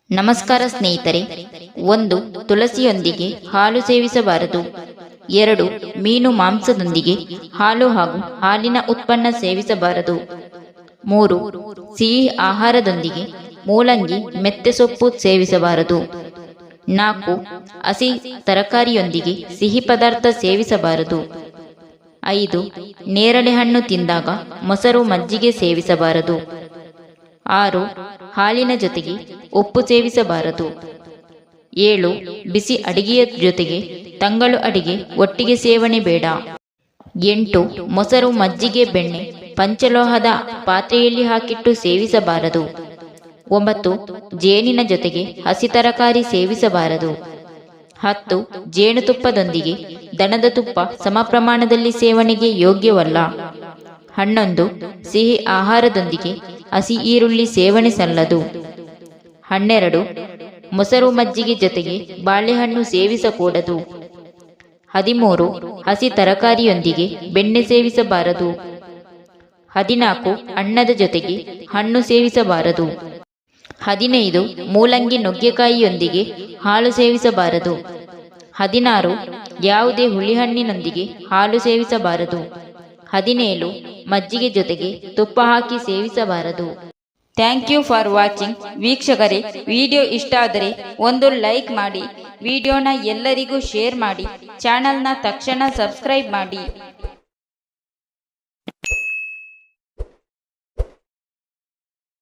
ನಮಸ್ಕಾರ ಸ್ನೇಹಿತರೆ. 1. ತುಳಸಿಯೊಂದಿಗೆ ಹಾಲು ಸೇವಿಸಬಾರದು. 2. ಮೀನು ಮಾಂಸದೊಂದಿಗೆ ಹಾಲು ಹಾಗೂ ಹಾಲಿನ ಉತ್ಪನ್ನ ಸೇವಿಸಬಾರದು. 3. ಸಿಹಿ ಆಹಾರದೊಂದಿಗೆ ಮೂಲಂಗಿ ಮೆತ್ತೆ ಸೊಪ್ಪು ಸೇವಿಸಬಾರದು. 4. ಹಸಿ ತರಕಾರಿಯೊಂದಿಗೆ ಸಿಹಿ ಪದಾರ್ಥ ಸೇವಿಸಬಾರದು. 5. ನೇರಳೆ ಹಣ್ಣು ತಿಂದಾಗ ಮೊಸರು ಮಜ್ಜಿಗೆ ಸೇವಿಸಬಾರದು. 6. ಹಾಲಿನ ಜೊತೆಗೆ ಉಪ್ಪು ಸೇವಿಸಬಾರದು. 7. ಬಿಸಿ ಅಡಿಗೆಯ ಜೊತೆಗೆ ತಂಗಳು ಅಡಿಗೆ ಒಟ್ಟಿಗೆ ಸೇವನೆ ಬೇಡ. 8. ಮೊಸರು ಮಜ್ಜಿಗೆ ಬೆಣ್ಣೆ ಪಂಚಲೋಹದ ಪಾತ್ರೆಯಲ್ಲಿ ಹಾಕಿಟ್ಟು ಸೇವಿಸಬಾರದು. 9. ಜೇನಿನ ಜೊತೆಗೆ ಹಸಿ ತರಕಾರಿ ಸೇವಿಸಬಾರದು. 10. ಜೇನುತುಪ್ಪದೊಂದಿಗೆ ದನದ ತುಪ್ಪ ಸಮ ಪ್ರಮಾಣದಲ್ಲಿ ಸೇವನೆಗೆ ಯೋಗ್ಯವಲ್ಲ. 11. ಸಿಹಿ ಆಹಾರದೊಂದಿಗೆ ಹಸಿ ಈರುಳ್ಳಿ ಸೇವನೆ ಸಲ್ಲದು. 12. ಮೊಸರು ಮಜ್ಜಿಗೆ ಜೊತೆಗೆ ಬಾಳೆಹಣ್ಣು ಸೇವಿಸಕೂಡದು. 13. ಹಸಿ ತರಕಾರಿಯೊಂದಿಗೆ ಬೆಣ್ಣೆ ಸೇವಿಸಬಾರದು. 14. ಅನ್ನದ ಜೊತೆಗೆ ಹಣ್ಣು ಸೇವಿಸಬಾರದು. 15. ಮೂಲಂಗಿ ನುಗ್ಗೆಕಾಯಿಯೊಂದಿಗೆ ಹಾಲು ಸೇವಿಸಬಾರದು. 16. ಯಾವುದೇ ಹುಳಿಹಣ್ಣಿನೊಂದಿಗೆ ಹಾಲು ಸೇವಿಸಬಾರದು. 17. ಮಜ್ಜಿಗೆ ಜೊತೆಗೆ ತುಪ್ಪ ಹಾಕಿ ಸೇವಿಸಬಾರದು. Thank you for watching. ವೀಕ್ಷಕರೇ, ವಿಡಿಯೋ ಇಷ್ಟ ಆದರೆ ಒಂದು ಲೈಕ್ ಮಾಡಿ, ವಿಡಿಯೋನ ಎಲ್ಲರಿಗೂ ಶೇರ್ ಮಾಡಿ, ಚಾನಲ್ನ ತಕ್ಷಣ ಸಬ್ಸ್ಕ್ರೈಬ್ ಮಾಡಿ.